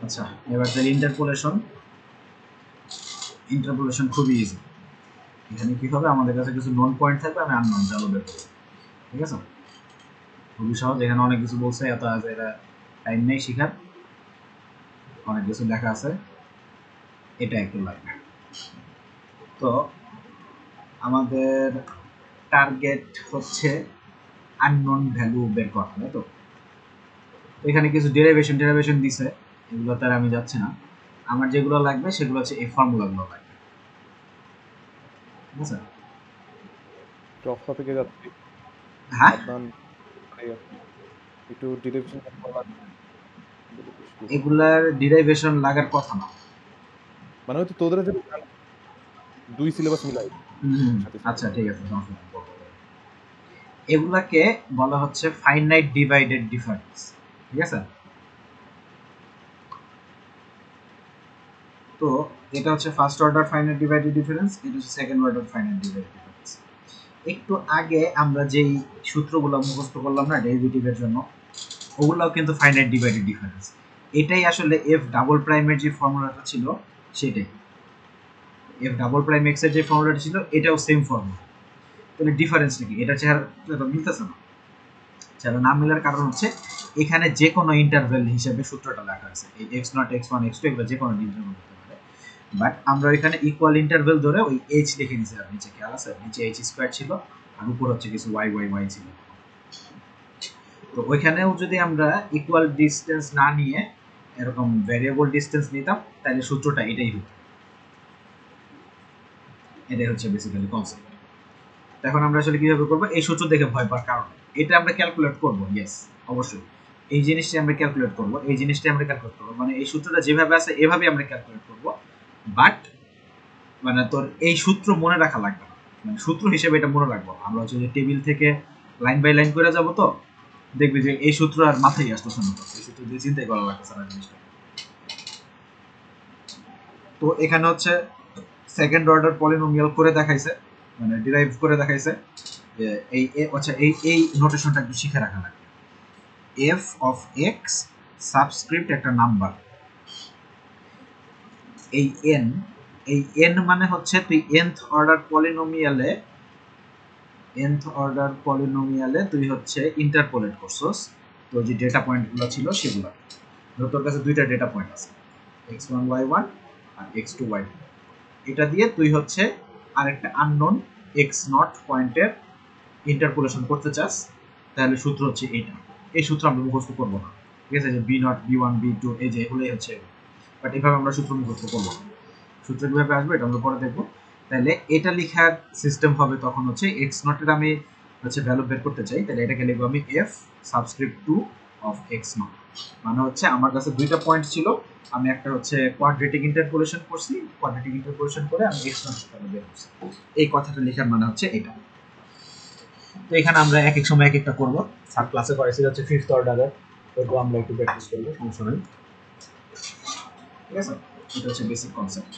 আচ্ছা এবার তাহলে ইন্টারপোলেশন খুবই ইজি। এখানে কি হবে, আমাদের কাছে কিছু নোন পয়েন্ট থাকবে, আমি আননোন ভ্যালু বের করব। ঠিক আছে, খুবই সহজ। এখানে অনেক কিছু বলছে, এত আছে, এটা টাইম নেই শেখার, অনেক কিছু লেখা আছে, এটা একটু লাগবে। তো আমাদের টার্গেট হচ্ছে আননোন ভ্যালু বের করা, তাই তো? এখানে কিছু ডেরিভেশন দিছে, এগুলো তার আমি যাচ্ছি না। আমার যেগুলো লাগবে সেগুলো হচ্ছে এই ফর্মুলাগুলো লাগবে। ঠিক আছে, টপসা থেকে যাচ্ছি হ্যাঁ আদনান, একটু ডিরেকশন এগুলার ডিরাইভেশন লাগার কথা না। মানে হয়তো তোদের যদি দুই সিলেবাস মিলাই সাথে সাথে। আচ্ছা ঠিক আছে, সমস্যা নেই, বলবো। এগুলাকে বলা হচ্ছে ফাইনাইট ডিভাইডেড ডিফারেন্স। ঠিক আছে, তো এটা হচ্ছে first order finite divided difference, এটা হচ্ছে second order finite divided difference. একটু আগে আমরা যেই সূত্রগুলো মুখস্থ করলাম না ডেরিভেটিভের জন্য, ওগুলোও কিন্তু ফাইনাইট ডিভাইডেড ডিফারেন্স। এটাই আসলে এফ ডাবল প্রাইমের যে ফর্মুলাটা ছিল সেটাই, এফ ডাবল প্রাইম এক্স এর যে ফর্মুলাটা ছিল এটাও সেম ফর্মুলা। তাহলে ডিফারেন্সটা কি? এটা চেহারা মিলতেছে না। চেহারা না মেলার কারণ হচ্ছে এখানে যে কোনো ইন্টারভেল হিসেবে সূত্রটা লেখা আছে, এই x naught x one x two এগুলো যে কোনো ইন্টারভেল হতে পারে, বাট আমরা এখানে ইকুয়াল ইন্টারভেল ধরে ওই এইচ লিখে নিছি। আর নিচে খেয়াল আছে, নিচে এইচ স্কোয়ার ছিল আর উপর হচ্ছে কিছু ওয়াই ওয়াই ওয়াই ছিল। তো ওইখানেও যদি আমরা ইকুয়াল ডিস্টেন্স না নিয়ে এরকম ভ্যারিয়েবল ডিস্টেন্স নিতাম তাহলে সূত্রটা এটাই হতো। এটাই হচ্ছে বেসিক্যালি কনসেপ্ট। এখন আমরা আসলে কিভাবে করবো, এই সূত্র দেখে ভয় পাওয়ার কারণ এটা আমরা ক্যালকুলেট করবো। ইয়েস, অবশ্যই এই জিনিসটা আমরা ক্যালকুলেট করবো, এই জিনিসটা আমরা ক্যালকুলেট করবো, মানে এই সূত্রটা যেভাবে আছে এভাবে আমরা ক্যালকুলেট করবো। বাট মানে তোর এই সূত্র মনে রাখা লাগবে না, মানে সূত্র হিসেবে এটা মনে রাখবো। আমরা হচ্ছে যে টেবিল থেকে লাইন বাই লাইন করে যাবো, তো দেখবি যে এই সূত্র আর মাথায় আসতেছে না, এই সূত্র দিয়ে চিন্তাই করা লাগতেছে না জিনিসটা। তো এখানে হচ্ছে সেকেন্ড অর্ডার পলিনোমিয়াল করে দেখাইছে, মানে ডিরাইভ করে দেখাইছে যে এই আচ্ছা এই নোটেশনটা একটু শিখে রাখা লাগবে। এফ অফ এক্স সাবস্ক্রিপ্ট একটা নাম্বার, এই এন, এই এন মানে হচ্ছে তুই nth অর্ডার পলিনোমিয়ালে তুই হচ্ছে ইন্টারপোলেট করছস। তো যে ডেটা পয়েন্টগুলো ছিল সেগুলো, ধর তোর কাছে দুইটা ডেটা পয়েন্ট আছে, x1 y1 আর x2 y2, এটা দিয়ে তুই হচ্ছে আরেকটা আননোন এক্স নট পয়েন্টের ইন্টারপোলেশন করতে চাস, তাহলে সূত্র হচ্ছে এইটা। এই সূত্র আমরা মুখস্থ করবো না, ঠিক আছে, যে b naught b one b two এই যে এগুলোই হচ্ছে, বাট এভাবে আমরা সূত্র মুখস্থ করবো না। সূত্র কিভাবে আসবে এটা আমরা পরে দেখবো। তাহলে এটা লেখার সিস্টেম হবে তখন হচ্ছে এক্স নটের আমি হচ্ছে ভ্যালু বের করতে চাই, তাহলে এটাকে লিখবো আমি f subscript two of x naught. মানে হচ্ছে আমার কাছে দুইটা পয়েন্ট ছিল, আমি একটা হচ্ছে কোয়াড্রেটিক ইন্টারপোলেশন করছি, কোয়াড্রেটিক ইন্টারপোলেশন করে আমি এক্স নট ভ্যালু বের করছি। এই কথাটা লেখার মানে হচ্ছে এটা। তো এখানে আমরা এক এক সময় এক একটা করবো। স্যার ক্লাসে করাইছি হচ্ছে ফিফথ অর্ডারের, ওইটা আমরা একটু প্র্যাকটিস করবো, সমস্যা নেই। ঠিক আছে, এটা হচ্ছে বেসিক কনসেপ্ট।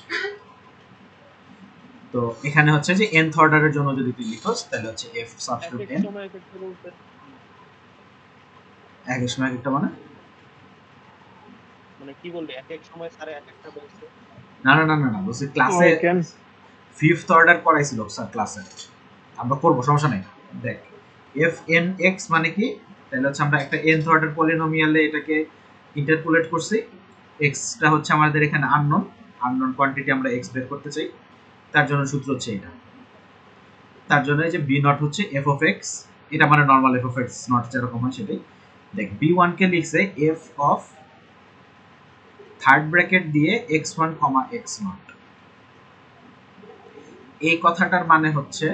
তো এখানে হচ্ছে যে nth অর্ডারের জন্য যদি তুই লিখোস তাহলে হচ্ছে f সাবস্ক্রিপ্ট n, এক এক সময় এক একটা, মানে মানে কি বললি, এক এক সময় স্যার এক একটা বলছে? না না না না না, বলছি ক্লাসে ফিফথ অর্ডার করাইছিল স্যার ক্লাসে, আমরা করবো, সমস্যা নেই। দেখ এফ এন এক্স মানে কি, তাহলে হচ্ছে আমরা একটা nth অর্ডার পলিনোমিয়ালে এটাকে ইন্টারপোলেট করছি, এক্সটা হচ্ছে আমাদের এখানে আননোন, আননোন কোয়ান্টিটি আমরা এক্স বের করতে চাই, তার জন্য সূত্র হচ্ছে এটা। তার জন্য এই যে বি নট হচ্ছে এফ অফ এক্স, এটা মানে normal f of x naught যেরকম হয় সেটাই। দেখ বি ওয়ান কে লিখছে এফ অফ থার্ড ব্র্যাকেট দিয়ে x one comma x naught. এই কথাটার মানে হচ্ছে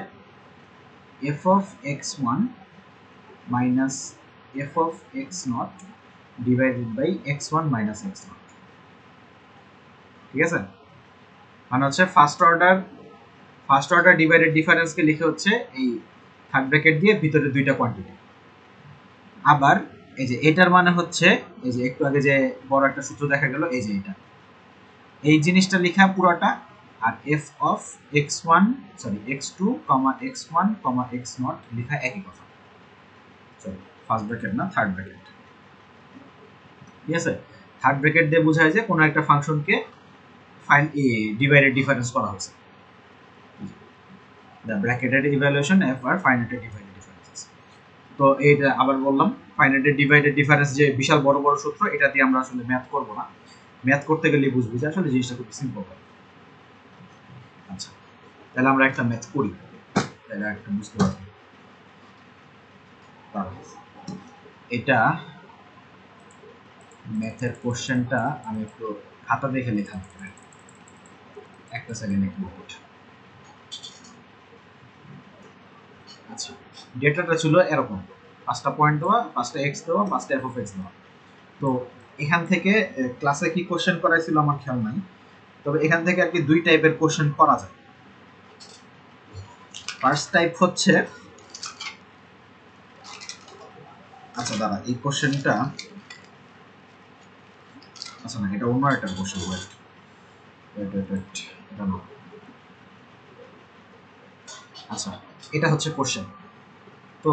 f of x one minus F of x naught divided by x one minus x naught. ঠিক আছে, মানে হচ্ছে ফার্স্ট অর্ডার ডিভাইডেড ডিফারেন্সকে লিখে হচ্ছে এই থার্ড ব্র্যাকেট দিয়ে ভিতরে দুইটা কোয়ান্টিটি। আবার এই যে এটার মানে হচ্ছে এই যে একটু আগে যে বড় একটা সূত্র দেখা গেল, এই যে এটা, এই জিনিসটা লেখা পুরোটা, আর F of x one sorry X two comma X one comma x naught লেখা একই কথা। সরি ফার্স্ট ব্র্যাকেট না, থার্ড ব্র্যাকেট। ঠিক আছে, থার্ড ব্র্যাকেট দিয়ে বোঝায় যে কোনো একটা ফাংশনকে ডিভাইডেড ডিফারেন্স করা হয়েছে। দ্য ব্র্যাকেটেড ইভ্যালুয়েশন এফ আর ফাইনাইটেড ডিভাইডেড ডিফারেন্স। তো এইটা আবার বললাম, ফাইনাইটেড ডিভাইডেড ডিফারেন্স যে বিশাল বড় বড় সূত্র, এটা দিয়ে আমরা আসলে ম্যাথ করব না। ম্যাথ করতে গেলে বুঝবি যে আসলে জিনিসটা খুব সিম্পল। আচ্ছা, তাহলে আমরা একটা ম্যাথ করি, তাহলে একটা বুঝতে পারবো। এটা ম্যাথের কোশ্চেনটা আমি একটু খাতা দেখে লেখা, একটা সেকেন্ড একটু। আচ্ছা, ডেটাটা ছিল এরকম, 5টা পয়েন্ট দেওয়া, 5টা এক্স দেওয়া, 5টা এফ অফ এক্স দেওয়া। তো এখান থেকে ক্লাসে কি কোশ্চেন করাইছিল আমার খেয়াল নাই, তবে এখান থেকে আর কি দুই টাইপের কোশ্চেন করা যায়। ফার্স্ট টাইপ হচ্ছে, আচ্ছা দাঁড়া, এই কোশ্চেনটা, আচ্ছা না, এটা অন্য একটা কোশ্চেন। এটা না, আচ্ছা এটা হচ্ছে কোশ্চেন। তো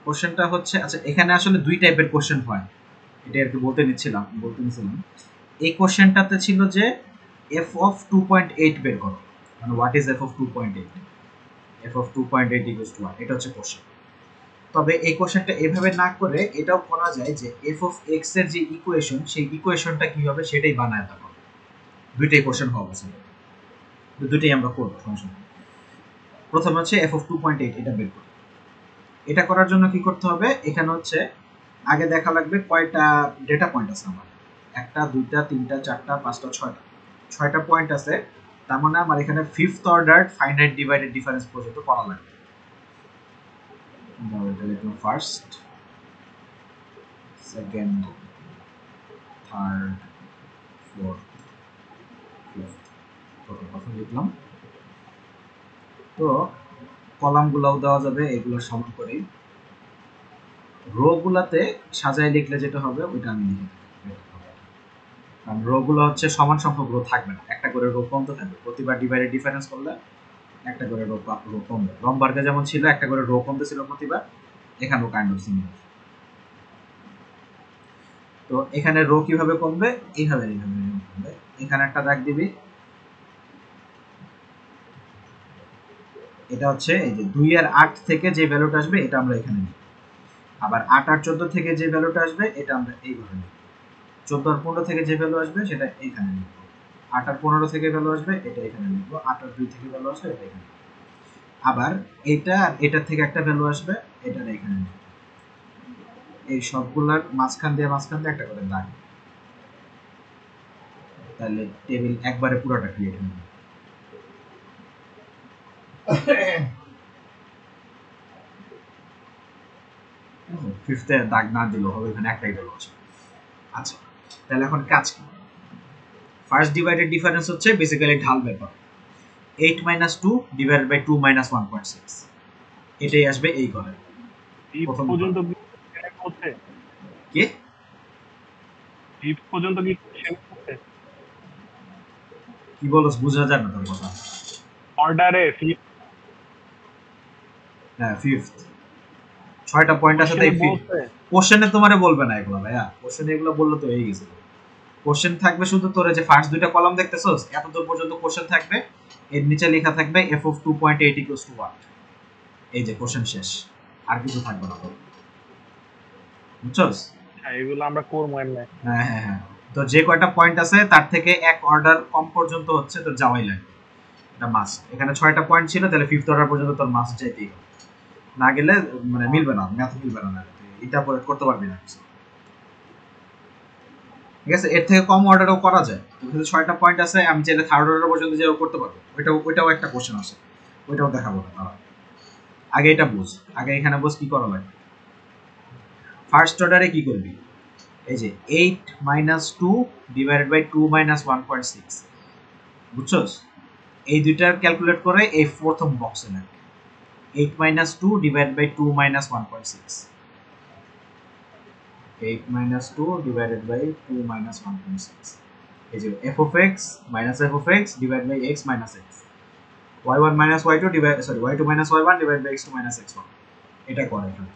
কোশ্চেনটা হচ্ছে, আচ্ছা এখানে আসলে দুই টাইপের কোশ্চেন হয়, এটা আর কি বলতে নিচ্ছিলাম। এই কোশ্চেনটাতে ছিল যে এফ অফ 2.8 বের করো, মানে what is F of 2.8, F of 2.8 equals to 1, এটা হচ্ছে কোশ্চেন। তবে এই কোশ্চেনটা এভাবে না করে এটাও করা যায় যে এফ অফ এক্স এর যে ইকুয়েশন, সেই ইকুয়েশনটা কি হবে সেটাই বানায় দেওয়া। দুইটাই কোশ্চেন হবে, দুইটাই আমরা করব সমস্যা নেই। প্রথমে হচ্ছে এফ অফ 2.8 এটা বের করব। এটা করার জন্য কি করতে হবে, এখানে হচ্ছে আগে দেখা লাগবে কয়টা ডেটা পয়েন্ট আছে আমার, 1টা 2টা 3টা 4টা 5টা 6টা পয়েন্ট আছে। তার মানে আমার এখানে fifth order finite divided difference পর্যন্ত করা লাগবে। First, second, third, fourth, fifth, কথা লিখলাম। তো কলামগুলোও দেওয়া যাবে, এগুলো সমান করেই। রো গুলাতে সাজায় লিখলে যেটা হবে ওইটা আমি লিখে দেব, কারণ রো গুলো হচ্ছে সমান সংখ্যক রো থাকবে না, একটা করে রো কমতে থাকবে। প্রতিবার ডিভাইডেড ডিফারেন্স করলে একটা করে রো কমবে। লম্বার্গে যেমন ছিল একটা করে রো কমতে ছিল প্রতিবার, এখানেও কাইন্ড অফ সিমিলার। তো এখানে রো কিভাবে কমবে, এইভাবে কমবে। এখানে একটা দাগ দিবি, এটা হচ্ছে এই যে 2 আর 8 থেকে যে ভ্যালুটা আসবে এটা আমরা এখানে নিব। আবার 8 আর 14 থেকে যে ভ্যালুটা আসবে এটা আমরা এইভাবে নিব। 14 আর 15 থেকে যে ভ্যালু আসবে সেটা এখানে নিব। 8 আর 15 থেকে ভ্যালু আসবে এটা এখানে নিব। 8 আর 2 থেকে ভ্যালু আসবে এটা এখানে। আবার এটা আর এটার থেকে একটা ভ্যালু আসবে, এটা এখানে নিব। এই সবগুলোর মাঝখান দিয়ে একটা করে দাগ, তাহলে টেবিল একবারে পুরোটা ক্রিয়েট হবে। ফিফথে দাগ না দিলেও হবে, এখানে একটাই ভ্যালু আছে। আচ্ছা, তাহলে এখন কাজ কি? ফার্স্ট ডিভাইডেড ডিফারেন্স হচ্ছে বেসিক্যালি ঢাল ব্যাপার। 8 - 2 ডিভাইডেড বাই 2 - 1.6, এটাই আসবে এই ঘরে। প্রথম পর্যন্ত কি ফিফথ পর্যন্ত কি কোশ্চেন করতে, কি বলছ, বুঝা যায় না তোর কথা। অর্ডারে ফিফথ হ্যাঁ ফিফথ, 6টা পয়েন্ট আছে তাই ফিফথ। কোশ্চেনে তোমারে বলবে না এগুলো ভাইয়া, কোশ্চেনে এগুলো বললে তো হয়ে গেছে। কোশ্চেন থাকবে শুধু তোরে যে ফার্স্ট দুইটা কলাম দেখতেছস এত দূর পর্যন্ত কোশ্চেন থাকবে, এর নিচে লেখা থাকবে f of 2.8 equals to 1, এই যে কোশ্চেন শেষ, আর কিছু থাকবে না। বুঝছস? হ্যাঁ এগুলো আমরা করবো এমনি। হ্যাঁ হ্যাঁ হ্যাঁ, তো যে কয়টা পয়েন্ট আছে তার থেকে এক অর্ডার কম পর্যন্ত হচ্ছে তোর যাওয়াই লাগবে, এটা মাস্ট। এখানে 6টা পয়েন্ট ছিল, তাহলে ফিফথ অর্ডার পর্যন্ত তোর মাস্ট যাইতেই হবে, না গেলে মানে মিলবে না, ম্যাথ মিলবে না, ইন্টারপোলেট করতে পারবি না কিছু। ঠিক আছে, এর থেকে কম অর্ডারও করা যায়, কিন্তু 6টা পয়েন্ট আছে, আমি চাইলে থার্ড অর্ডার পর্যন্ত যেও করতে পারবো। ওইটাও একটা কোশ্চেন আছে, ওইটাও দেখাবো না। আগে এটা বুঝ, আগে এখানে বুঝ কি করা লাগে। ফার্স্ট অর্ডারে কি করবি, এই যে 8 - 2 ডিভাইডেড বাই 2 - 1.6, বুঝছস? এই দুইটার ক্যালকুলেট করে এই প্রথম বক্সে লাগবে 8 - 2 ডিভাইডেড বাই 2 - 1.6, 8 - 2 divided by 2 - 1.6, এই যে f of x minus f of x divided by x minus x, y1 minus y2 divide, sorry, y2 minus y1 divided by x2 minus x1, এটা করে এখানে।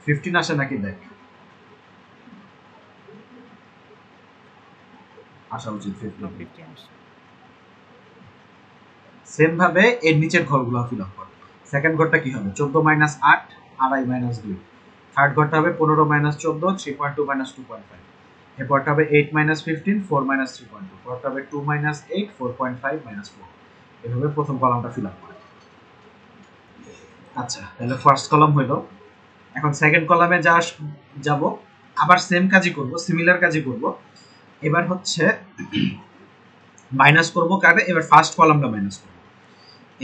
15 আসে নাকি দেখ, আসা উচিত 15। সেম ভাবে এর নিচের ঘরগুলো ফিল আপ কর। সেকেন্ড ঘরটা কি হবে? 14 মাইনাস 8, আড়াই মাইনাস 2। থার্ড ঘরটা হবে 15 মাইনাস 14, 3.2 মাইনাস 2.5। এরপরটা হবে 8 মাইনাস 15, 4 মাইনাস 3.2। পরটা হবে 2 মাইনাস 8, 4.5 মাইনাস 4। এভাবে প্রথম কলামটা ফিল আপ করে। আচ্ছা, তাহলে ফার্স্ট কলাম হইলো। এখন সেকেন্ড কলামে যাব, আবার সেম কাজই করব, সিমিলার কাজই করব। এবার হচ্ছে মাইনাস করব কারে? এবার ফার্স্ট কলামটা মাইনাস করব।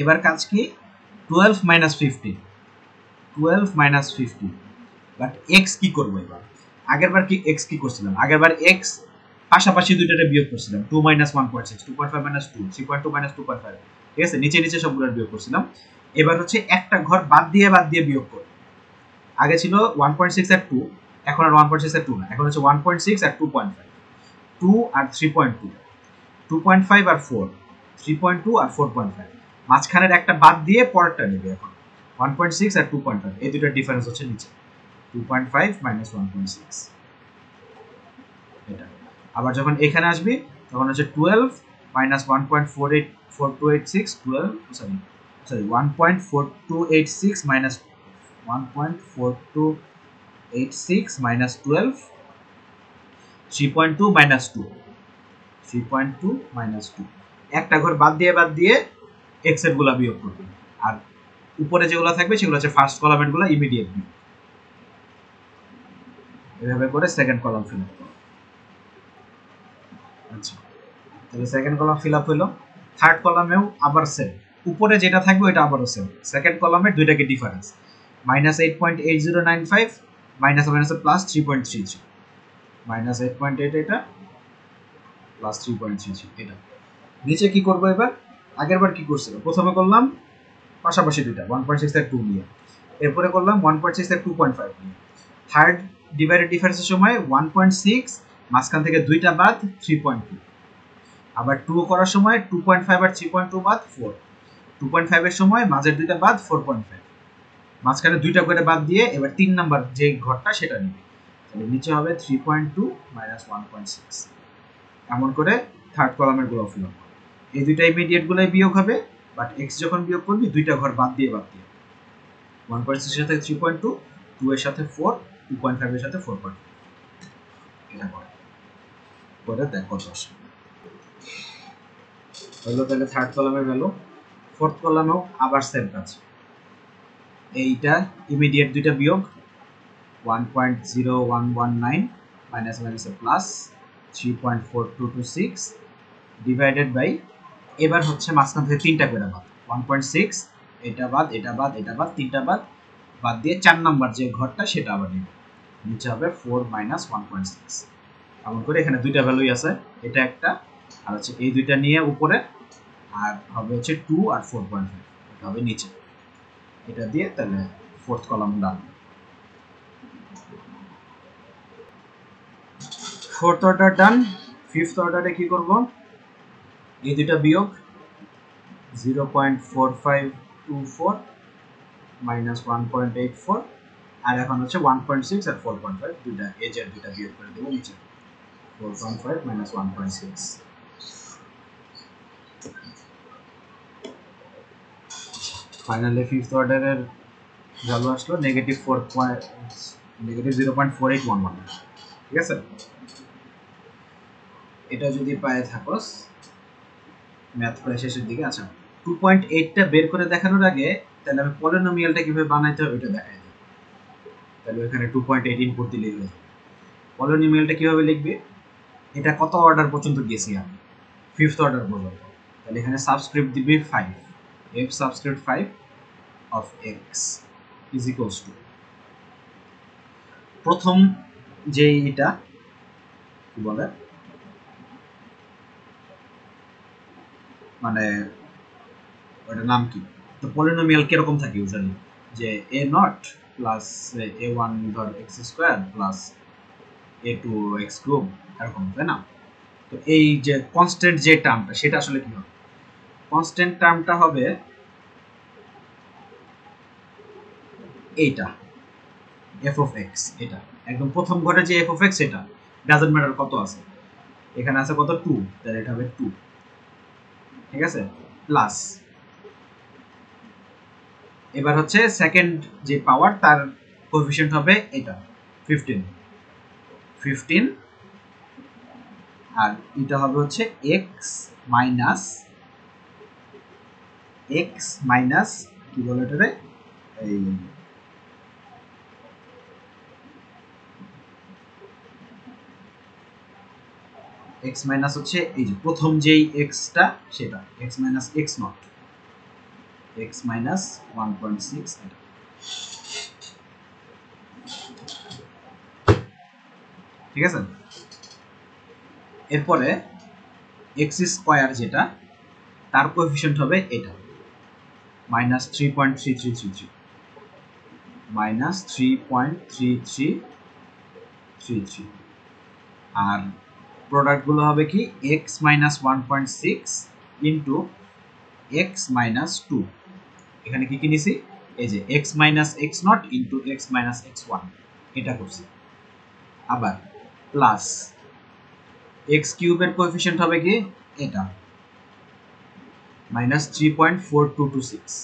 এবার কাজ কি? 12 মাইনাস 15, 12 মাইনাস 15। বাট এক্স কি করব এবার? আগেরবার কি এক্স কি করছিলাম? আগেরবার এক্স পাশাপাশি দুইটারে বিয়োগ করছিলাম, 2 মাইনাস 1.6, 2.5 মাইনাস 2, 3.2 মাইনাস 2.5। ঠিক আছে, নিচে নিচে সবগুলোর বিয়োগ করছিলাম। এবার হচ্ছে একটা ঘর বাদ দিয়ে বিয়োগ করব। আগে ছিল 1.6 আর 2, এখন আর 1.6 আর 2 না, এখন হচ্ছে 1.6 আর 2.5, 2 আর 3.2, 2.5 আর 4, 3.2 আর 4.5। মাঝখানের একটা বাদ দিয়ে পরেরটা নেবে। এখন 1.6 আর 2.5 এই দুটোর ডিফারেন্স হচ্ছে নিচে 2.5 মাইনাস 1.6। এটা আবার যখন এখানে আসবি তখন হচ্ছে 12 minus 1.4286, 12 sorry 1.4286 minus 1.4286 minus 12, 3.2 minus 2, 3.2 minus 2। একটা ঘর বাদ দিয়ে এক্স এর গুলা বিয়োগ করবে, আর উপরে যেগুলো থাকবে সেগুলো হচ্ছে ফার্স্ট কলামের গুলা ইমিডিয়েট বিয়োগ। এভাবে করে সেকেন্ড কলাম ফিল আপ করো। আচ্ছা, তাহলে সেকেন্ড কলাম ফিল আপ হলো। থার্ড কলামেও আবার সেম, উপরে যেটা থাকবে ওইটা আবারও সেম। সেকেন্ড কলামে দুইটাকে difference, minus 8.8095 minus minus plus 3.33, minus 8.8 এটা প্লাস 3.33 এটা। নিচে কি করবো এবার? আগেরবার কি করছিল? প্রথমে করলাম পাশাপাশি দুইটা 1.6 আর 2 নিয়ে, এরপরে করলাম 1.6 আর 2.5 নিয়ে। থার্ড ডিভাইডেড ডিফারেন্সের সময় 1.6 মাঝখান থেকে দুইটা বাদ 3.2, আবার 2 করার সময় 2.5 আর 3.2 বাদ 4, 2.5 এর সময় মাঝের দুইটা বাদ 4.5, মাঝখানে দুইটা করে বাদ দিয়ে এবার 3 নাম্বার যে ঘরটা সেটা নিবে। তাহলে নিচে হবে 3.2 মাইনাস 1.6। এমন করে থার্ড কলামের গুলো ফিল আপ করবে। এই দুইটা ইমিডিয়েট গুলাই বিয়োগ হবে, বাট এক্স যখন বিয়োগ করবি দুইটা ঘর বাদ দিয়ে 1.6 এর সাথে 3.2, 2 এর সাথে 4, 2.5 এর সাথে 4.5। এটা করে দেখ কত আসে। হলো তাহলে থার্ড কলামের ভ্যালু। ফোর্থ কলামেও আবার সেম কাজ, এইটা ইমিডিয়েট দুইটা বিয়োগ 1.0119 minus minus plus 3.4226 divided by, এবার হচ্ছে মাঝখান থেকে তিনটা করে বাদ 1.6, এটা বাদ এটা বাদ এটা বাদ তিনটা বাদ দিয়ে 4 নাম্বার যে ঘরটা সেটা আবার নিব, নিচে হবে 4 মাইনাস 1.6। এমন করে এখানে দুইটা ভ্যালুই আছে, এটা একটা আর হচ্ছে এই দুইটা নিয়ে উপরে, আর হবে হচ্ছে 2 আর 4.5 এটা হবে নিচে। এটা দিয়ে তাহলে fourth column done. Fourth order done. Fifth অর্ডারে কি করব? এই দুইটা বিয়োগ 0.4524 মাইনাস 1.84, আর এখন হচ্ছে 1.6 আর 4.5 দুইটা এজের দুইটা বিয়োগ করে দেবো নিচে 4.5 মাইনাস 1.6। ফাইনালি ফিফথ অর্ডারের ভ্যালু আসলো নেগেটিভ 0.4811। ঠিক আছে, এটা যদি পায়ে থাকোস ম্যাথ প্রায় শেষের দিকে। আচ্ছা, 2.8টা বের করে দেখানোর আগে তাহলে আমি পলিনোমিয়ালটা কিভাবে বানাইতে হবে এটা দেখাই দিই। তাহলে এখানে 2.8 ইনপুট দিলেই হয়ে যাবে। পলিনোমিয়ালটা কিভাবে লিখবে? এটা কত অর্ডার পর্যন্ত গেছি আমি? ফিফথ অর্ডার পর্যন্ত। তাহলে এখানে সাবস্ক্রিপ্ট দিবি 5, f subscript 5 of x is equals to প্রথম যে এটা কি বলে, মানে ওটার নাম কি? তো পলিনোমিয়াল কিরকম থাকে ইউজুয়ালি, যে a নট প্লাস a1 ধর x square plus a2 x cube এরকম, তাই না? তো এই যে কনস্ট্যান্ট যে টার্মটা সেটা আসলে কি হবে? কনস্ট্যান্ট টার্মটা হবে এইটা, এফ অফ এক্স, এটা একদম প্রথম ঘরে যে এফ অফ এক্স এটা ডাজন্ট ম্যাটার কত আছে, এখানে আছে কত 2, তাহলে এটা হবে 2, ঠিক আছে, প্লাস এবার হচ্ছে সেকেন্ড যে পাওয়ার তার কোএফিশিয়েন্ট হবে এটা 15 15, আর এটা হবে হচ্ছে x মাইনাস কি বলে এটারে, এই x মাইনাস হচ্ছে এই যে প্রথম যেই x টা সেটা x minus x not, x minus 1.6 এটা, ঠিক আছে। এরপরে x স্কয়ার যেটা তার কোএফিশিয়েন্ট হবে এটা মাইনাস 3.3333 মাইনাস 3.3333, আর প্রোডাক্টগুলো হবে কি x minus 1.6 into x minus 2, এখানে কি কি নিছি এই যে x minus x not into x minus x1 এটা করছি, আবার প্লাস x কিউবের কোএফিশিয়েন্ট হবে কি এটা মাইনাস 3.4226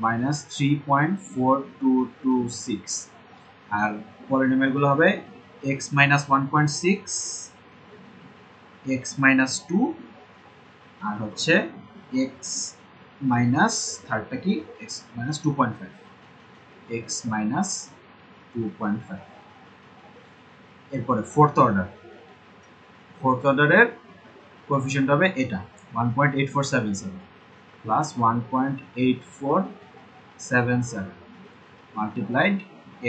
মাইনাস 3.4226, আর পলিনোমিয়ালগুলো হবে x মাইনাস 1.6 x মাইনাস 2 আর হচ্ছে x মাইনাস থার্ডটা কি x মাইনাস 2.5 x মাইনাস 2.5। এরপরে ফোর্থ অর্ডারের কোএফিশিয়েন্ট হবে এটা 1.8477 plus 1.8477 multiplied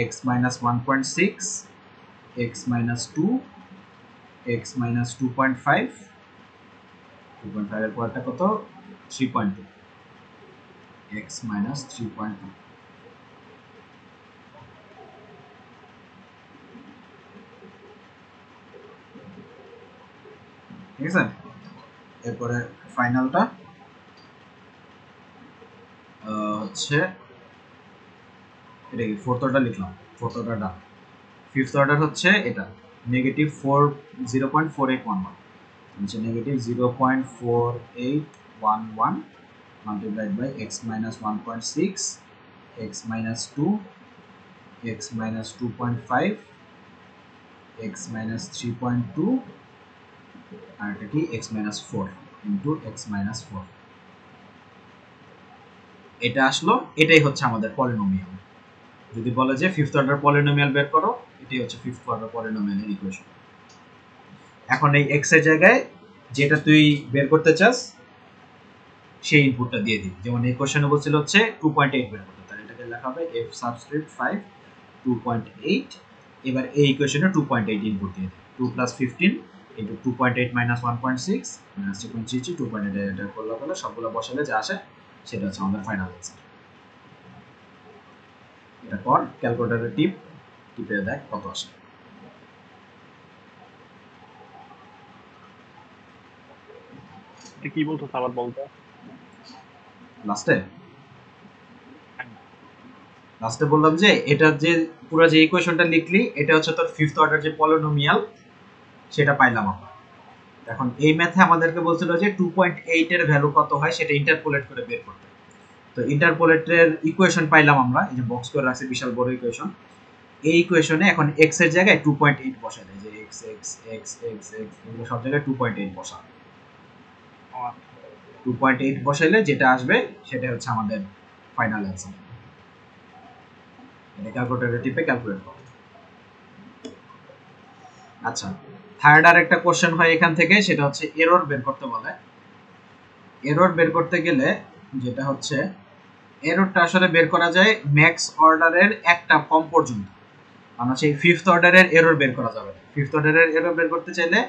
x minus 1.6 x minus 2 x minus 2.5 এর পরটা কত 3.2 x মাইনাস 3.2, ঠিক আছে। এরপরে ফাইনালটা হচ্ছে এটা কি ফোর্থ অর্ডার লিখলাম, ফোর্থ অর্ডারটা, ফিফথ অর্ডার হচ্ছে এটা নেগেটিভ 0.4811 হচ্ছে negative 0.4811 multiplied by x minus 1.6 x minus 2 x minus 2.5 x minus 3.2 আর এটা কি x minus 4 into x minus 4, এটা আসলো, এটাই হচ্ছে আমাদের পলিনোমিয়াল। যদি বলে যে ফিফথ অর্ডার পলিনোমিয়াল বের করো, এটাই হচ্ছে ফিফথ অর্ডার পলিনোমিয়ালের ইকুয়েশন। এখন এই x এর জায়গায় যেটা তুই বের করতে চাস সেই ইনপুটটা দিয়ে দিবি, যেমন এই কোশ্চেনে বলছিল হচ্ছে 2.8 বের করতে, তাহলে এটাকে লেখা হবে f সাবস্ক্রিপ্ট 5 2.8, এবার এই ইকুয়েশনে 2.8 ইনপুট দিয়ে দিবি, 2 প্লাস 15 ইনটু 2.8 মাইনাস 1.6 মাইনাস 3.33 2.8 এটা করলে বলে সবগুলো বসালে যা আসে সেটা হচ্ছে আমাদের ফাইনাল অ্যান্সার। এটা কর, ক্যালকুলেটরে টিপে দেখ কত আসে। এটা কি বলতো সালাদ বলতো লাস্টে বললাম যে এটা যে পুরো যে ইকুয়েশনটা লিখলি এটা হচ্ছে তোর ফিফথ অর্ডার যে পলিনোমিয়াল সেটা পাইলাম আমরা। এখন এই ম্যাথে আমাদেরকে বলছিল যে 2.8 এর ভ্যালু কত হয় সেটা ইন্টারপোলেট করে বের করতে, তো ইন্টারপোলেটের ইকুয়েশন পাইলাম আমরা, এই যে বক্স করে রাখছি বিশাল বড় ইকুয়েশন, এই ইকুয়েশনে এখন x এর জায়গায় 2.8 বসাই দেয়, যে x x x x x এগুলো সব জায়গায় 2.8 বসা, 2.8 বসাইলে যেটা আসবে সেটা হচ্ছে আমাদের ফাইনাল অ্যান্সার। এটা ক্যালকুলেটরে টিপে ক্যালকুলেট করো। আচ্ছা, থার্ড আর একটা কোশ্চেন হয় এখান থেকে, সেটা হচ্ছে এরর বের করতে বলে। এরর বের করতে গেলে যেটা হচ্ছে এররটা আসলে বের করা যায় ম্যাক্স অর্ডারের একটা ফর্ম পর্যন্ত, মানে হচ্ছে ফিফথ অর্ডারের এরর বের করা যাবে না। ফিফথ অর্ডারের এরর বের করতে চাইলে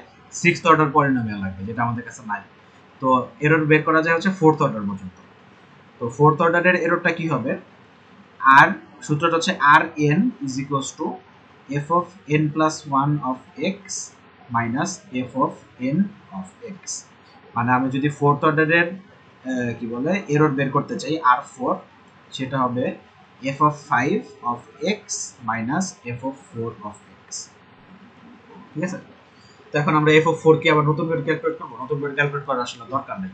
সিক্সথ অর্ডার পলিনোমিয়াল লাগবে, যেটা আমাদের কাছে নাই। তো এরর বের করা যায় হচ্ছে ফোর্থ অর্ডার পর্যন্ত। তো ফোর্থ অর্ডারের এররটা কি হবে, আর সূত্রটা হচ্ছে R N is equals to F of N plus one of X minus F of N of X. মানে আমি যদি ফোর্থ অর্ডারের কি বলে এরর বের করতে চাই আর ফোর, সেটা হবে f of 5 of x minus f of 4 of x। ঠিক আছে, তো এখন আমরা f of 4 কে আবার নতুন করে ক্যালকুলেট করব, নতুন করে ক্যালকুলেট করার আসলে দরকার নেই।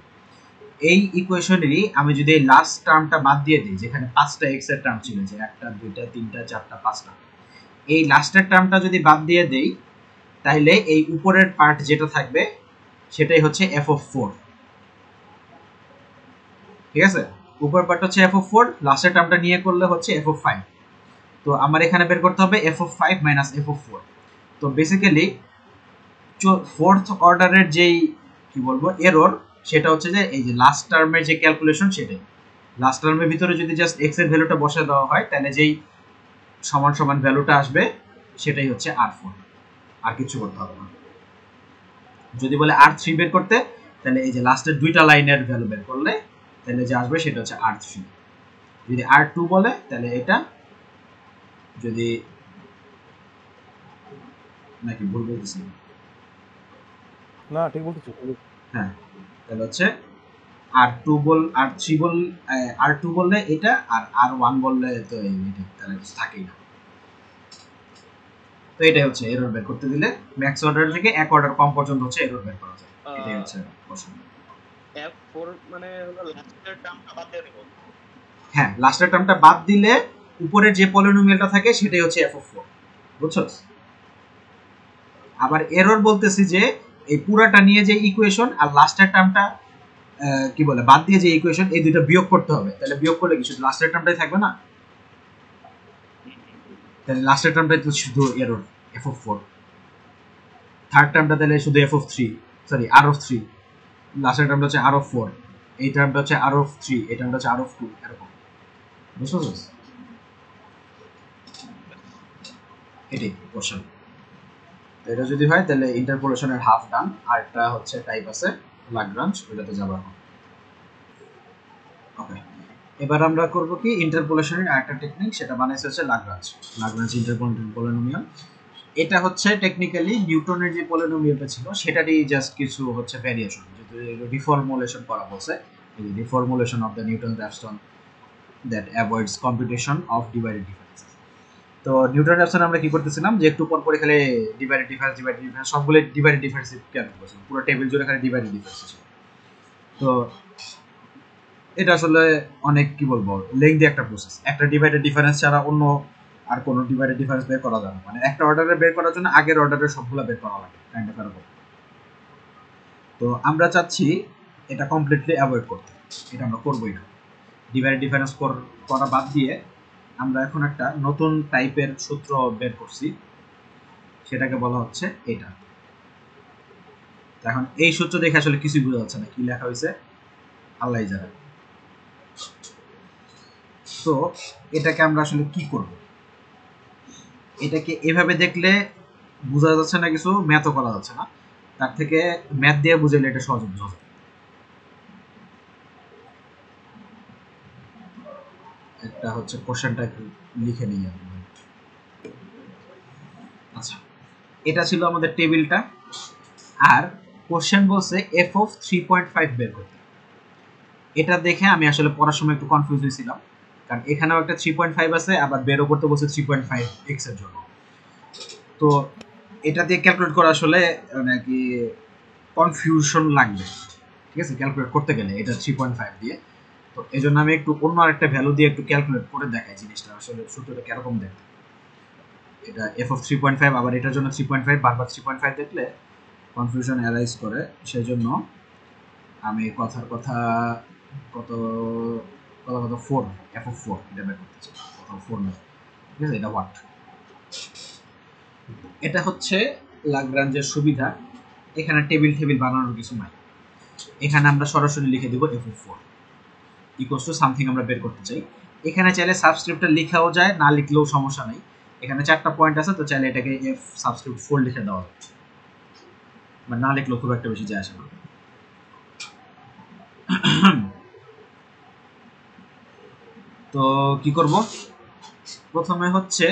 এই ইকুয়েশনেরই আমি যদি এই লাস্ট টার্মটা বাদ দিয়ে দিই, যেখানে 5টা x এর টার্ম ছিল, যে 1টা 2টা 3টা 4টা 5টা, এই লাস্টের টার্মটা যদি বাদ দিয়ে দেই, তাহলে এই উপরের পার্ট যেটা থাকবে সেটাই হচ্ছে f of 4। ঠিক আছে, উপরের পার্ট হচ্ছে f of 4, লাস্টের টার্মটা নিয়ে করলে হচ্ছে f of 5। তো আমার এখানে বের করতে হবে f of 5 minus f of 4। তো বেসিক্যালি ফোর্থ অর্ডারের যেই কি বলবো এরর, সেটা হচ্ছে যে এই যে লাস্ট টার্মের যে ক্যালকুলেশন, সেটাই লাস্ট টার্মের ভিতরে যদি জাস্ট x এর ভ্যালুটা বসিয়ে দেওয়া হয়, তাহলে যেই সমান সমান ভ্যালুটা আসবে সেটাই হচ্ছে r4, আর কিছু করতে হবে না। যদি বলে r3 বের করতে, তাহলে এই যে লাস্টের দুইটা লাইনের ভ্যালু বের করলে তাহলে যে আসবে সেটা হচ্ছে r3। যদি r2 বলে তাহলে এটা, যদি নাকি ভুল বলতেছি, না ঠিক বলতেছো। হ্যাঁ, তাহলে হচ্ছে r2 r3 r2 বললে এটা, আর r1 বললে তো এটা, তাহলে কিছু থাকেই না। তো এটাই হচ্ছে এরর বের করতে দিলে ম্যাক্স অর্ডার থেকে এক অর্ডার কম পর্যন্ত হচ্ছে এরর বের করা যায়। এটাই হচ্ছে প্রশ্ন। f4 মানে হলো লাস্টের টার্মটা বাদ দিয়ে দেব। হ্যাঁ, লাস্টের টার্মটা বাদ দিলে উপরে যে পলিনোমিয়ালটা থাকে সেটাই হচ্ছে f of 4, বুঝছো? আবার এরর বলতেছি যে এই পুরাটা নিয়ে যে ইকুয়েশন আর লাস্টের টার্মটা কি বলে বাদ দিয়ে যে ইকুয়েশন, এই দুটো বিয়োগ করতে হবে। তাহলে বিয়োগ করলে কি শুধু লাস্টের টার্মটাই থাকবে না? তাহলে লাস্টের টার্মটাই তো শুধু এরর f of 4, থার্ড টার্মটা তাহলে শুধু f of 3, sorry r of 3, লাস্টের টার্মটা হচ্ছে r of 4, এই টার্মটা হচ্ছে r of 3, এই টার্মটা হচ্ছে r of 2, এরকম। বুঝছো? এটাই কোশ্চেন। এটা যদি হয় তাহলে ইন্টারপোলেশনের হাফ ডান, আর একটা হচ্ছে টাইপ আছে লাগরাঞ্জ, ওটাতে যাবার। ওকে, এবার আমরা করব কি ইন্টারপোলেশনের আরেকটা টেকনিক, সেটা বানাইছে হচ্ছে লাগরাঞ্জ ইন্টারপোলেটেড পলিনোমিয়াল। এটা হচ্ছে টেকনিক্যালি নিউটনের যে পলিনোমিয়ালটা ছিল সেটারই জাস্ট কিছু হচ্ছে ভ্যারিয়েশন, যেহেতু রিফর্মুলেশন করা বলছে, এই reformulation of the Newton Raphson that avoids computation of divided difference. তো নিউটন র্যাফসন আমরা কি করতেছিলাম, যে একটু পর পরে খালি ডিভাইডেড ডিফারেন্স সবগুলো ডিভাইডেড ডিফারেন্স ক্যালকুলেট করছিলাম, পুরো টেবিল জুড়ে খালি ডিভাইডেড ডিফারেন্স ছিল। তো এটা আসলে অনেক কি বলবো লেংদি একটা প্রসেস, একটা ডিভাইডেড ডিফারেন্স ছাড়া অন্য আর কোনো ডিভাইডেড ডিফারেন্স বের করা যাবে না, মানে একটা অর্ডারে বের করার জন্য আগের অর্ডারের সবগুলো বের করা লাগে, কাইন্ড অফ এরকম। তো আমরা চাচ্ছি এটা কমপ্লিটলি অ্যাভয়েড করতে, এটা আমরা করবোই না। ডিভাইডেড ডিফারেন্স করা বাদ দিয়ে আমরা এখন একটা নতুন টাইপের সূত্র বের করছি, সেটাকে বলা হচ্ছে এটা। এখন এই সূত্র দেখে আসলে কিছুই বোঝা যাচ্ছে না কি লেখা হয়েছে, আল্লাহই জানে। তো এটাকে আমরা আসলে কি করব, এটাকে এভাবে দেখলে বোঝা যাচ্ছে না, কিছু ম্যাথও করা যাচ্ছে না, তার থেকে ম্যাথ দিয়ে বুঝাইলে এটা সহজে বোঝা যায়। একটা হচ্ছে কোশ্চেনটা একটু লিখে নিই আমি। আচ্ছা, এটা ছিল আমাদের টেবিলটা, আর কোশ্চেন বলছে f of 3.5 বের করতে। এটা দেখে আমি আসলে পড়ার সময় একটু কনফিউজ হয়েছিলাম, কারণ এখানেও একটা 3.5 আছে, আবার বেরও করতে বলছে 3.5 x এর জন্য। তো এটা দিয়ে ক্যালকুলেট করা আসলে নাকি কনফিউশন লাগবে, ঠিক আছে, ক্যালকুলেট করতে গেলে এটা 3.5 দিয়ে। তো এই জন্য আমি একটু অন্য আরেকটা ভ্যালু দিয়ে একটু ক্যালকুলেট করে দেখাই জিনিসটা আসলে সূত্রটা কিরকম দেখতে। এটা f of 3.5, আবার এটার জন্য 3.5, বারবার 3.5 দেখলে কনফিউশন অ্যারাইজ করে, সেই জন্য আমি কথার কথা কত 4, f of 4 এটা বের করতে চাই, কত 4 না, ঠিক আছে, এটা হোয়াট। এটা হচ্ছে লাগরাঞ্জের সুবিধা, এখানে টেবিল বানানোর কিছু নাই, এখানে আমরা সরাসরি লিখে দেব f of 4 equals to something আমরা বের করতে চাই। এখানে চাইলে সাবস্ক্রিপ্টটা লেখাও যায়, না লিখলেও সমস্যা নেই, এখানে 4টা পয়েন্ট আছে, তো চাইলে এটাকে f সাবস্ক্রিপ্ট 4 লিখে দেওয়া যায়, বা না লিখলেও খুব একটা বেশি যায় আসে না। তো কি করব, প্রথমে হচ্ছে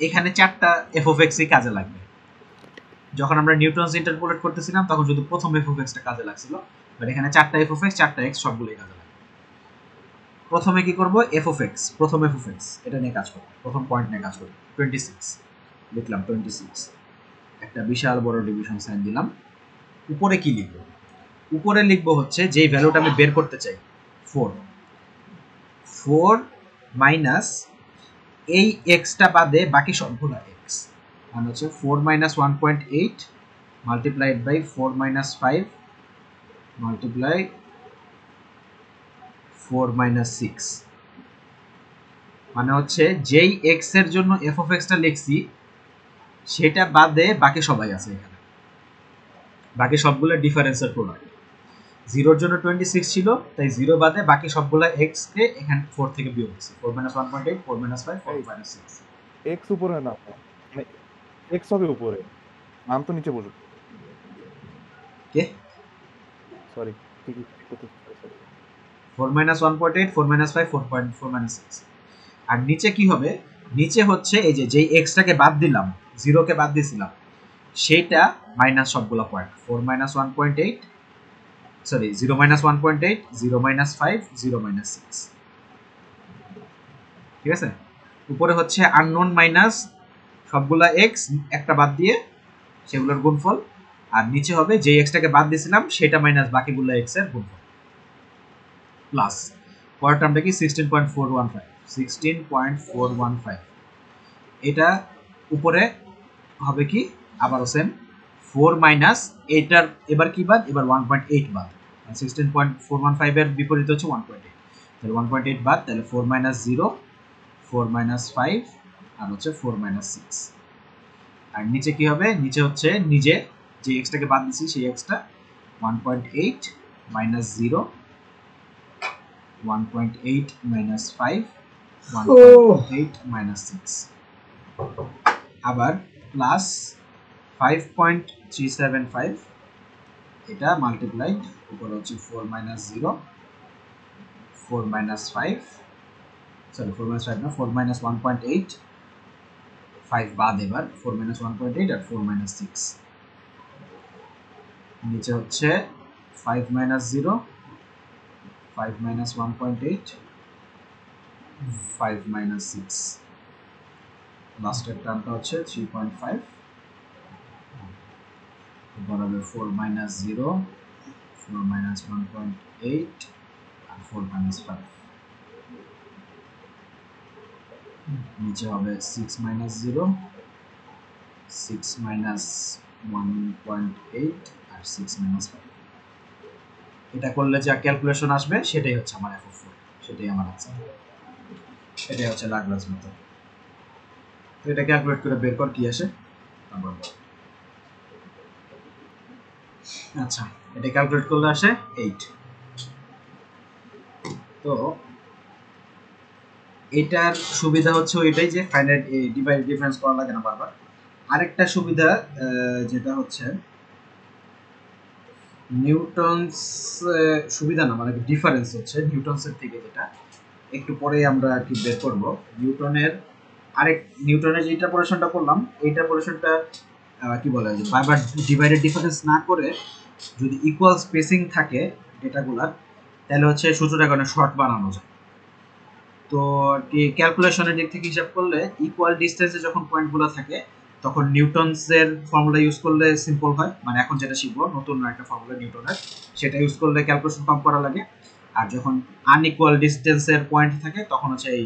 এখানে 4টা f of x ই কাজে লাগবে। যখন আমরা নিউটনস ইন্টারপোলেট করতেছিলাম তখন শুধু প্রথম f of x টা কাজে লাগছিল, বাট এখানে 4টা f of x 4টা x সবগুলোই কাজে লাগবে। প্রথমে কি করব, এফ অফ এক্স, প্রথম এফ অফ এক্স এটা নিয়ে কাজ করব, প্রথম পয়েন্ট নিয়ে কাজ করব। 26 লিখলাম, 26 একটা বিশাল বড় ডিভিশন সাইন দিলাম। উপরে কি লিখব, উপরে লিখব হচ্ছে যেই ভ্যালুটা আমি বের করতে চাই 4 মাইনাস এই এক্সটা বাদে বাকি সবগুলো এক্স, মানে হচ্ছে 4 minus 1.8 multiplied by 4 minus 5 multiply 4 minus 6, মানে হচ্ছে যেই এক্স এর জন্য এফ অফ এক্সটা লিখছি সেটা বাদে বাকি সবাই আছে এখানে, বাকি সবগুলো ডিফারেন্সের প্রোডাক্ট। জিরোর জন্য 26 ছিল, তাই জিরো বাদে বাকি সবগুলো এক্স কে এখানে 4 থেকে বিয়োগ করছি, 4 মাইনাস 1.8 4 মাইনাস 5 4 মাইনাস 6। এক্স উপরে না, মানে এক্স হবে উপরে, মান তো নিচে বসবে। কে সরি, ঠিকই করতে 4 মাইনাস 1.8 4 মাইনাস 5 4 মাইনাস 6। আর নিচে কি হবে, নিচে হচ্ছে এই যে যেই এক্সটাকে বাদ দিলাম, জিরোকে বাদ দিয়েছিলাম, সেটা মাইনাস সবগুলো point, 4 minus 1.8 sorry 0 minus 1.8 0 minus 5 0 minus 6। ঠিক আছে, উপরে হচ্ছে আননোন মাইনাস সবগুলা এক্স একটা বাদ দিয়ে সেগুলোর গুণফল, আর নিচে হবে যে এক্সটাকে বাদ দিয়েছিলাম সেটা মাইনাস বাকিগুলো এক্স এর গুণফল, প্লাস পরের টার্মটা কি 16.415 এটা উপরে হবে কি আবারও সেম 4 মাইনাস এইটার এবার কি বাদ, এবার 1.8 বাদ, 16.415 এর বিপরীত হচ্ছে 1.8, তাহলে 1.8 বাদ, তাহলে 4 মাইনাস 0 4 মাইনাস 5 আর হচ্ছে 4 মাইনাস 6। আর নিচে কি হবে, নিচে হচ্ছে নিজে যে এক্সটাকে বাদ দিছি সেই এক্সটা 1.8 মাইনাস 0 1.8 minus 5 1.8 minus 6 আবার প্লাস 5.375 এটা মাল্টিপ্লাইড উপরে হচ্ছে 4 minus 0 4 minus 5 সরি 4 minus 5 না 4 minus 1.8 5 বাদ, এবার 4 minus 1.8 আর 4 minus 6, নিচে হচ্ছে 5 minus 0 5 minus 1.8 5 minus 6, লাস্টের টার্মটা হচ্ছে 3.5 বরাবর 4 minus 0 4 minus 1.8 আর 4 minus 5, নিচে হবে 6 minus 0 6 minus 1.8 আর 6 minus 5। এটা করলে যা ক্যালকুলেশন আসবে সেটাই হচ্ছে আমার f4, সেটাই আমার আছে, এটাই হচ্ছে লাগরাঞ্জ মেথড। তো এটা ক্যালকুলেট করে বের কর কি আসে তারপর। আচ্ছা, এটা ক্যালকুলেট করলে আসে 8। তো এটার সুবিধা হচ্ছে ওইটাই যে ফাইনাইট ডিভাইড ডিফারেন্স করা লাগে না বারবার। আরেকটা সুবিধা যেটা হচ্ছে নিউটনস সুবিধা না, মানে ডিফারেন্স হচ্ছে নিউটনসের থেকে, যেটা একটু পরে আমরা কি বের করব। নিউটনের যেটা অপারেশনটা করলাম এইটা অপারেশনটা কি বলে যে বারবার ডিভাইডেড ডিফারেন্স না করে যদি ইকুয়াল স্পেসিং থাকে ডেটাগুলার, তাহলে হচ্ছে সূত্রটা অনেক শর্ট বানানো যায়। তো কি ক্যালকুলেশনের দিক থেকে হিসাব করলে ইকুয়াল ডিসটেন্সে যখন পয়েন্টগুলো থাকে তখন নিউটনসের ফর্মুলা ইউজ করলে সিম্পল হয়, মানে এখন যেটা শিখবো নতুন একটা ফর্মুলা নিউটনের, সেটা ইউজ করলে ক্যালকুলেশন কম করা লাগে। আর যখন আনইকুয়াল ডিসটেন্সের পয়েন্ট থাকে তখন হচ্ছে এই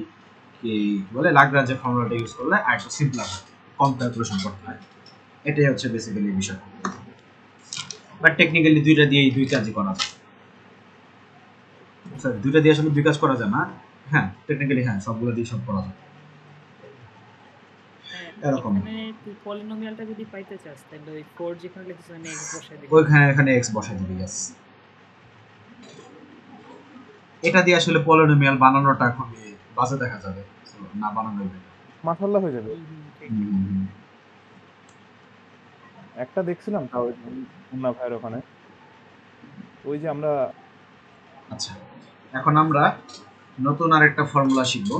কি বলে লাগরাঞ্জের ফর্মুলাটা ইউজ করলে আর একটু সিম্পল হয়, কম ক্যালকুলেশন করতে হয়। এটাই হচ্ছে বেসিক্যালি বিষয়, বাট টেকনিক্যালি দুইটা দিয়েই দুই কাজই করা যায়। স্যার দুইটা দিয়ে আসলে দুই কাজ করা যায় না, হ্যাঁ টেকনিক্যালি হ্যাঁ সবগুলো দিয়ে সব করা যায় এরকম। মানে তুই পলিনোমিয়ালটা যদি পাইতে চাস তাহলে ওই 4 যেখানে লিখছিস মানে x বসাই দিবি, ওইখানে এখানে x বসাই দিবি। यस, এটা দিয়ে আসলে পলিনোমিয়াল বানানোটা খুবই বাজে দেখা যাবে, না বানানোই বেটার। মাশাআল্লাহ হয়ে যাবে। একটা দেখছিলাম তাও মুন্না ভাইয়ের ওখানে, ওই যে আমরা আচ্ছা এখন আমরা নতুন আরেকটা ফর্মুলা শিখব।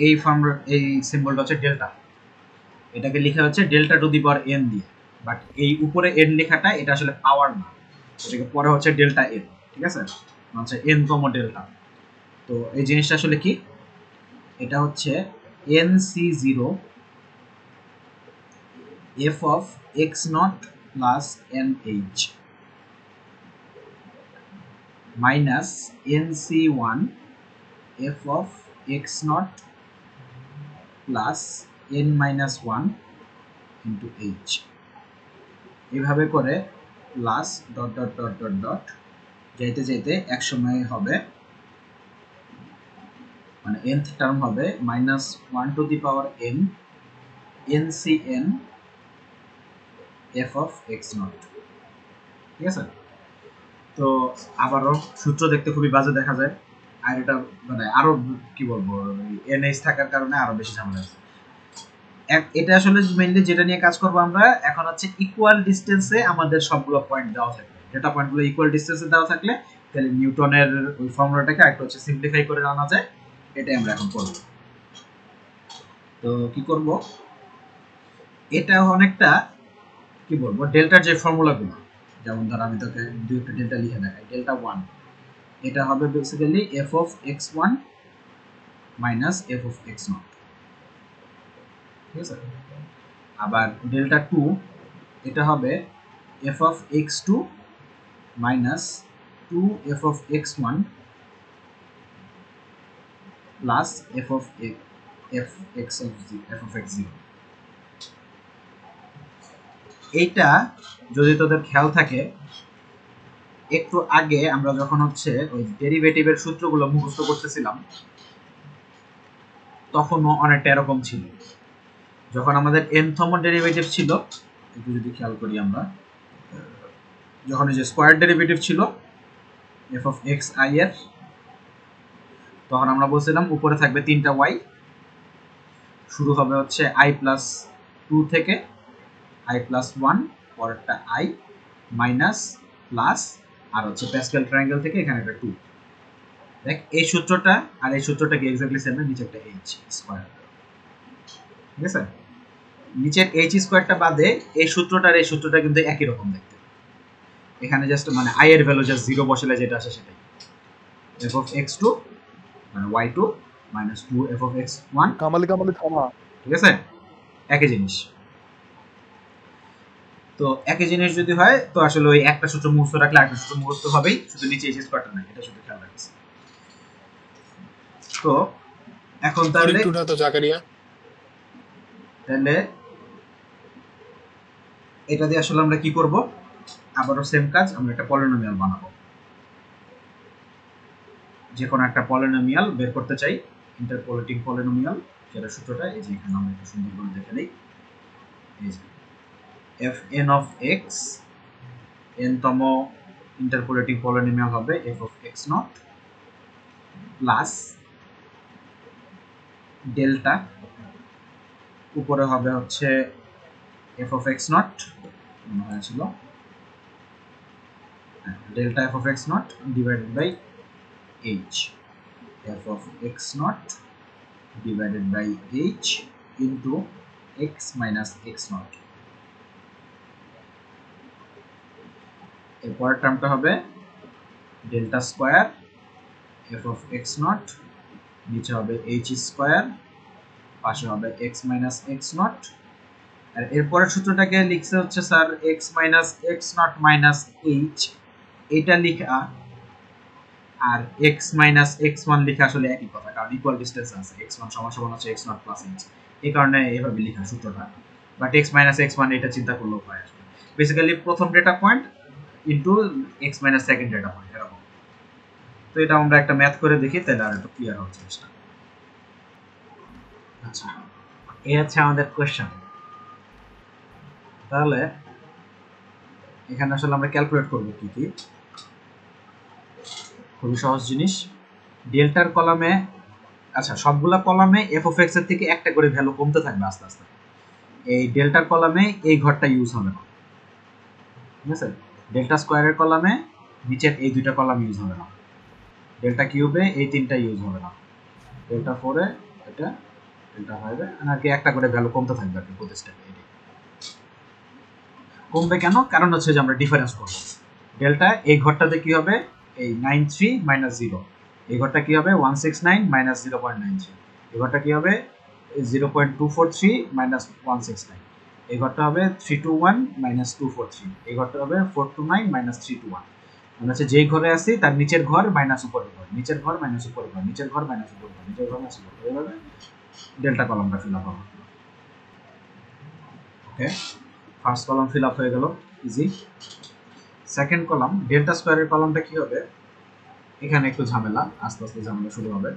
এই ফর্মুলা এই সিম্বলটা হচ্ছে ডেল্টা, এটাকে লেখা হচ্ছে delta to the power n দিয়ে, বাট এই উপরে n লেখাটা এটা আসলে পাওয়ার না, এটাকে পরে হচ্ছে ডেল্টা n। ঠিক আছে, হচ্ছে n তম ডেল্টা। তো এই জিনিসটা আসলে কি, এটা হচ্ছে nc0 f of x0 plus nh minus nc1 f of x0 plus n minus 1 into h, এভাবে করে plus dot dot dot dot dot যাইতে যাইতে এক সময় হবে মানে nth টার্ম হবে minus 1 to the power n ncn f of x0, ঠিক আছে। তো আবারও সূত্র দেখতে খুবই বাজে দেখা যায়, আর এটা মানে আরো কি বলবো এনএইচ থাকার কারণে আরো বেশি ঝামেলা আছে। এটা আসলে মেইনলি যেটা নিয়ে কাজ করবো আমরা এখন হচ্ছে ইকুয়াল ডিসটেন্সে আমাদের সবগুলো পয়েন্ট দেওয়া থাকবে, ডেটা পয়েন্টগুলো ইকুয়াল ডিসটেন্সে দেওয়া থাকলে তাহলে নিউটনের ওই ফর্মুলাটাকে আরেকটু হচ্ছে সিম্পলিফাই করে আনা যায়, এটাই আমরা এখন করব। তো কি করব, এটা অনেকটা কি বলবো ডেল্টার যে ফর্মুলাগুলো, যেমন ধর আমি তোকে দুই একটা ডেল্টা লিখে দেখাই, ডেল্টা 1 এটা হবে basically f of x1 minus f of x0, ঠিক আছে। আবার ডেল্টা 2 এটা হবে f of x2 minus 2f of x1 plus f of x0। এইটা যদি তোদের খেয়াল থাকে একটু আগে আমরা যখন হচ্ছে ওই ডেরিভেটিভের সূত্রগুলো মুখস্থ করতেছিলাম তখনও অনেকটা এরকম ছিল। যখন আমাদের nতম ডেরিভেটিভ ছিল, একটু যদি খেয়াল করি আমরা, যখন এই যে স্কয়ার ডেরিভেটিভ ছিল f of xi এর, তখন আমরা বলছিলাম উপরে থাকবে 3টা y, শুরু হবে হচ্ছে i প্লাস 2 থেকে i প্লাস 1, পরেরটা i মাইনাস প্লাস আর হচ্ছে প্যাসকেল ট্রায়াঙ্গেল থেকে এখানে একটা 2। দেখ এই সূত্রটা আর এই সূত্রটা কি এক্স্যাক্টলি সেম, নিচে একটা h স্কয়ার, ঠিক আছে। নিচের h স্কয়ারটা বাদে এই সূত্রটা আর এই সূত্রটা কিন্তু একই রকম দেখতে, এখানে জাস্ট মানে i এর ভ্যালু জাস্ট 0 বসালে যেটা আসে সেটাই, f of x2 মানে y2 minus 2 f of x1, কামালি থামা, ঠিক আছে, একই জিনিস। তো একই জিনিস যদি হয় তো আসলে ওই একটা সূত্র মুখস্থ রাখলে আরেকটা সূত্র মুখস্থ হবেই, শুধু নিচে এই স্কয়ারটা না, এটা শুধু খেয়াল রাখছি। তো এখন তাহলে এটা দিয়ে আসলে আমরা কি করব, আবারও সেম কাজ, আমরা একটা পলিনোমিয়াল বানাবো। যে কোনো একটা পলিনোমিয়াল বের করতে চাই, ইন্টারপোলেটিং পলিনোমিয়াল, যেটা সূত্রটা এই যে এখানে আমরা একটু সুন্দর করে দেখে নেই, এই যে fn of x, n-তম ইন্টারপোলেটিং পলিনোমিয়াল হবে f of x0 plus delta, উপরে হবে হচ্ছে f of x0 মনে হয়েছিল delta f of x0 divided by h, f of x0 divided by h into x minus x0। এরপরের টার্মটা হবে delta square f of x0, নিচে হবে h স্কয়ার, পাশে হবে x minus x0। আর এরপরের সূত্রটাকে লিখছে হচ্ছে sir x minus x0 minus h, এটা লেখা আর x minus x1 লেখা আসলে একই কথা, কারণ ইকুয়াল ডিসটেন্স আছে, x1 সমান সমান হচ্ছে x0 প্লাস h, এই কারণে এভাবে লেখা সূত্রটা। বাট x minus x1 এটা চিন্তা করলেও হয় আসলে বেসিক্যালি প্রথম data point into x minus second data point এরকম। তো এটা আমরা একটা ম্যাথ করে দেখি তাহলে আর একটু ক্লিয়ার হচ্ছে জিনিসটা। আচ্ছা, এই হচ্ছে আমাদের কোশ্চেন। তাহলে এখানে আসলে আমরা ক্যালকুলেট করব কি কি, খুবই সহজ জিনিস। ডেল্টার কলামে, আচ্ছা সবগুলা কলামে f of x এর থেকে একটা করে ভ্যালু কমতে থাকবে আস্তে আস্তে। এই ডেল্টার কলামে এই ঘরটা ইউজ হবে না, ঠিক আছে। ডেল্টা স্কয়ারের কলামে নিচের এই দুইটা কলাম ইউজ হবে না, ডেল্টা কিউবে এই তিনটা ইউজ হবে না, ডেল্টা 4 এ এটা, ডেল্টা 5 এ নাকি একটা করে ভ্যালু কমতে থাকবে আর কি প্রতি স্টেপে। এটাই কমবে কেন, কারণ হচ্ছে যে আমরা ডিফারেন্স করব। ডেল্টা এই ঘরটাতে কি হবে, এই 93 মাইনাস 0, এই ঘরটা কি হবে 169 মাইনাস 0.93, এই ঘরটা কি হবে 0.243 মাইনাস 169, এই ঘরটা হবে 321 মাইনাস 243, এই ঘরটা হবে 429 মাইনাস 321। মানে হচ্ছে যেই ঘরে আছি তার নিচের ঘর মাইনাস উপরের ঘর, নিচের ঘর মাইনাস উপরের ঘর, নিচের ঘর মাইনাস উপরের ঘর, নিচের ঘর মাইনাস উপরের ঘর, এইভাবে ডেল্টা কলামটা ফিল আপ হবে। ওকে, ফার্স্ট কলাম ফিল আপ হয়ে গেল, ইজি। সেকেন্ড কলাম ডেল্টা স্কোয়ারের কলামটা কি হবে, এখানে একটু ঝামেলা, আস্তে আস্তে ঝামেলা শুরু হবে।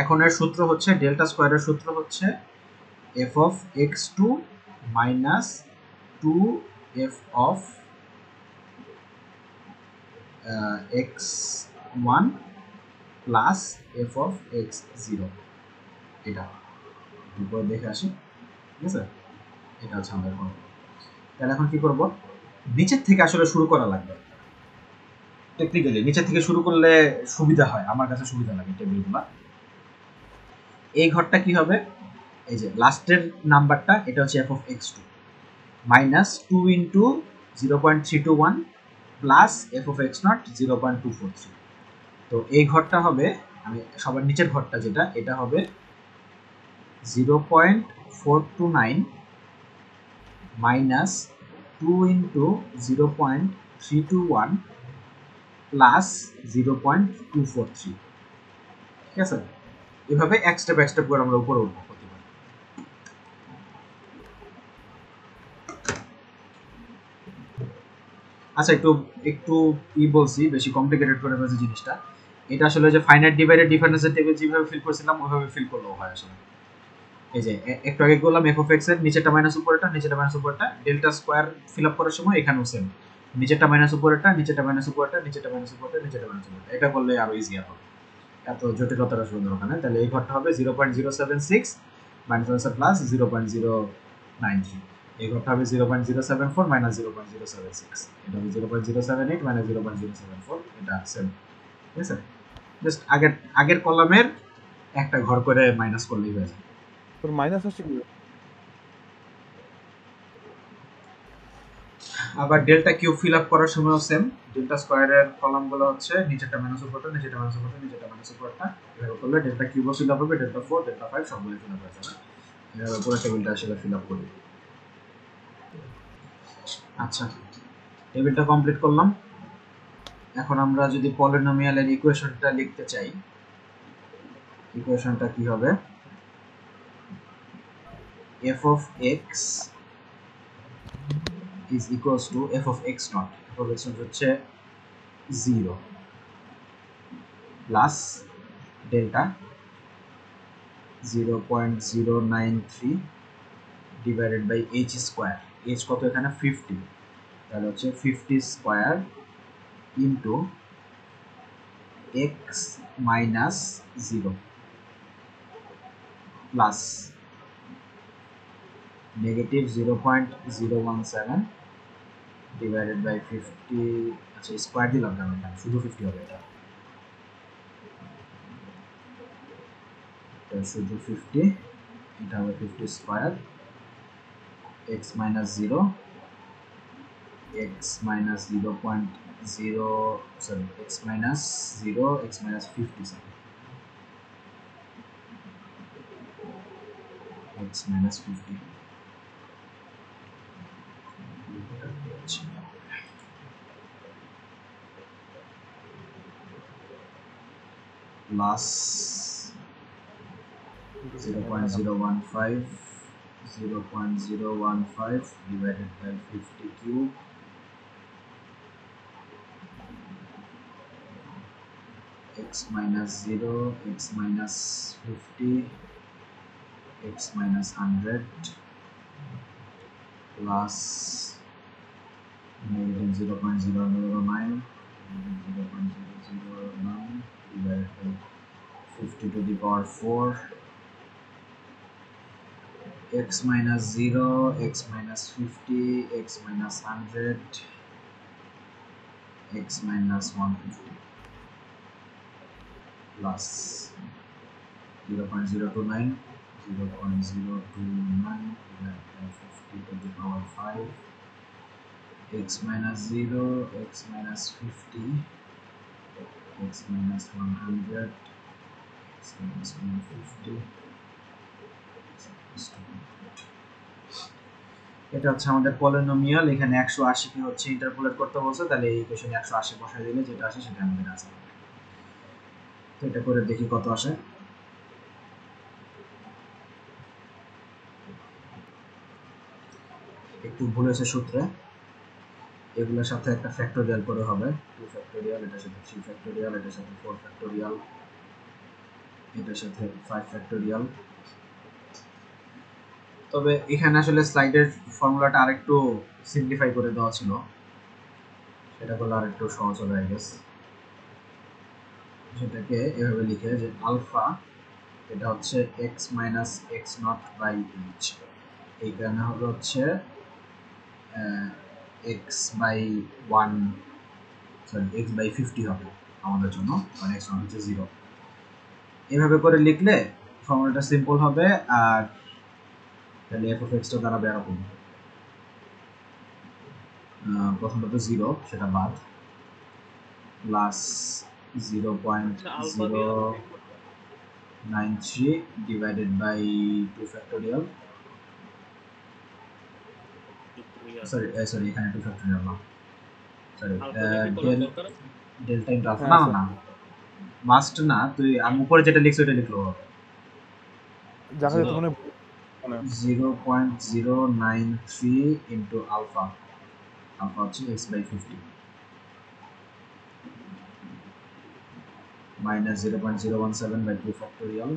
এখন এর সূত্র হচ্ছে ডেল্টা স্কোয়ারের সূত্র হচ্ছে f of x two minus 2f of x one plus f of x zero, এটা উপরে দেখে আসি, ঠিক আছে, এটা হচ্ছে আমাদের ফর্মুলা। তাহলে এখন কি করব, নিচের থেকে আসলে শুরু করা লাগবে, টেকনিক্যালি নিচের থেকে শুরু করলে সুবিধা হয়, আমার কাছে সুবিধা লাগে টেবিলগুলো। এই ঘরটা কি হবে, এই যে লাস্টের নাম্বারটা এটা হচ্ছে f of x two minus 2 into 0.321 plus f of x naught 0.243। তো এই ঘরটা হবে, আমি সবার নিচের ঘরটা যেটা, এটা হবে 0.429 মাইনাস 2 ইন্টু 0.321 প্লাস 0.243, ঠিক আছে। এভাবে এক স্টেপ করে আমরা উপরে উঠবো করতে পারি। আচ্ছা, একটু একটু বলছি, বেশি কমপ্লিকেটেড করে ফেলছি জিনিসটা। এটা আসলে যে ফাইনাইট ডিভাইডেড ডিফারেন্সের টেবিল যেভাবে ফিল করছিলাম ওইভাবে ফিল করলেও হয় আসলে। এই যে একটু আগে বললাম এফ অফ এক্স এর নিচেরটা মাইনাস উপরেরটা, নিচেরটা মাইনাস উপরেরটা, ডেল্টা স্কোয়ার ফিল আপ করার সময় এখানেও সেম, নিচেরটা মাইনাস উপরেরটা, নিচেরটা মাইনাস উপরেরটা, নিচেরটা মাইনাস উপরেরটা, নিচেরটা মাইনাস উপরেরটা, এটা করলে আরো ইজি হবে, এত জটিলতার আসলে দরকার নেই। তাহলে এই ঘরটা হবে 0.076 মাইনাস প্লাস 0.093, এই ঘরটা হবে 0.074 মাইনাস 0.076, এটা হবে 0.078 মাইনাস 0.074, এটা সেম, ঠিক আছে। জাস্ট আগের কলামের একটা ঘর করে মাইনাস করলেই হয়ে যায়। তোর মাইনাস আসছে কি? আবার ডেল্টা কিউব ফিল আপ করার সময়ও সেম, ডেল্টা স্কোয়ারের কলামগুলো হচ্ছে নিচেরটা মাইনাস উপরটা, নিচেরটা মাইনাস উপরটা, নিচেরটা মাইনাস উপরটা, এভাবে করলে ডেল্টা কিউবও ফিল আপ হবে, ডেল্টা 4 ডেল্টা 5 সবগুলো ফিল আপ হয়ে যাবে। এভাবে পুরো টেবিলটা আসলে ফিল আপ করি। আচ্ছা, টেবিলটা কমপ্লিট করলাম। এখন আমরা যদি পলিনোমিয়ালের ইকুয়েশনটা লিখতে চাই, ইকুয়েশনটা কি হবে, f of x is equals to f of x naught, f of x naught হচ্ছে 0 plus delta 0.093 divided by h square, h কত এখানে 50, তাহলে হচ্ছে 50 square into x minus 0 plus negative 0.017 divided by 50, আচ্ছা স্কোয়ার দিলাম কেন, শুধু 50 হবে, এটা শুধু 50, এটা হবে 50 square x minus 0, x minus 0.0, sorry x minus 0, x minus 50, sorry x minus 50 plus 0.015 divided by 50 cube x minus 0, x minus 50, x minus 100 plus negative 0.009 divided by 50 to the power 4, x minus 0, x minus 50, x minus 100, x minus 150 plus 0.029 divided by 50 to the power 5, x minus 0, x minus 50, x minus 100 x minus 150 এটা হচ্ছে আমাদের polynomial. এখানে 180 কে হচ্ছে interpolate করতে বলছে, তাহলে এই ইকুয়েশনে 180 বসায় দিলে যেটা আসে সেটা আমাদের আনসার। তো এটা করে দেখি কত আসে। একটু ভুল হয়েছে সূত্রে, এগুলোর সাথে একটা ফ্যাক্টোরিয়াল করে হবে, 2 ফ্যাক্টোরিয়াল, এটার সাথে 3 ফ্যাক্টোরিয়াল, এটার সাথে 4 ফ্যাক্টোরিয়াল, এটার সাথে 5 ফ্যাক্টোরিয়াল। তবে এখানে আসলে স্লাইডের ফর্মুলাটা আরেকটু সিম্পলিফাই করে দেওয়া ছিল, সেটা করলে আরেকটু সহজ হবে আই গেস। সেটাকে এভাবে লিখে যে আলফা এটা হচ্ছে x minus x naught by h, এই কারণে হবে হচ্ছে x by 1 sorry x by 50 হবে আমাদের জন্য, কারণ এক্স নট হচ্ছে 0। এভাবে করে লিখলে ফর্মুলাটা সিম্পল হবে, আর তাহলে এফ অফ এক্সটা দাঁড়াবে এরকম, প্রথমত 0 সেটা বাদ, plus 0.093 divided by 2 factorial, sorry এখানে 2 ফ্যাক্টোরিয়াল না, সরি ডেল্টা ইনটু আলফা, না না মাস্ট না, তুই আমি উপরে যেটা লিখছি ওটা লিখলো হবে, দেখা যেত মানে 0.093 ইনটু আলফা, আলফা হচ্ছে x by 50 minus 0.017 by 2 factorial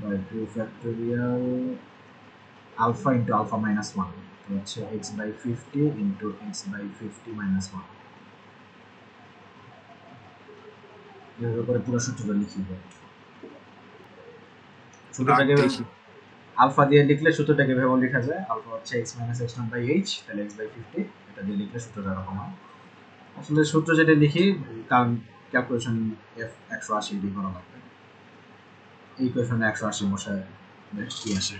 by 2 factorial alpha into alpha minus 1, তো হচ্ছে x by 50 into x by 50 minus 1। এভাবে করে পুরো সূত্রটা লিখে দেব। সূত্রটাকে আলফা দিয়ে লিখলে সূত্রটাকে ভেবে লেখা যায়, আলফা হচ্ছে x minus x naught by h, তাহলে x by 50, এটা দিয়ে লিখলে সূত্রটা এরকম হয়। আসলে সূত্র যেটা লিখি কারণ ক্যালকুলেশন f 180 দিয়ে করা লাগবে, এই ইকুয়েশনে 180 বসায় কি আসে।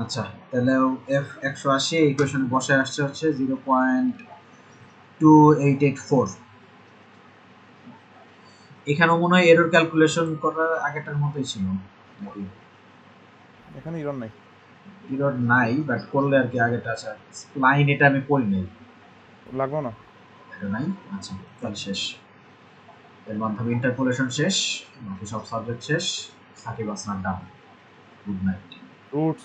আচ্ছা তাহলে f 180 এই ইকুয়েশনে বসায় আসছে হচ্ছে 0.2884। এখানেও মনে হয় এরর ক্যালকুলেশন করার আগেরটার মতোই ছিল নাকি? এখানে ইরর নাই, এরর নাই, বাট করলে আর কি আগেরটা আছে। স্প্লাইন এটা আমি করি নাই, লাগবে না এটা নাই। আচ্ছা তাহলে শেষ, এর মাধ্যমে ইন্টারপোলেশন শেষ, বাকি সব সাবজেক্ট শেষ, Sakib Asnan done. Good night. Roots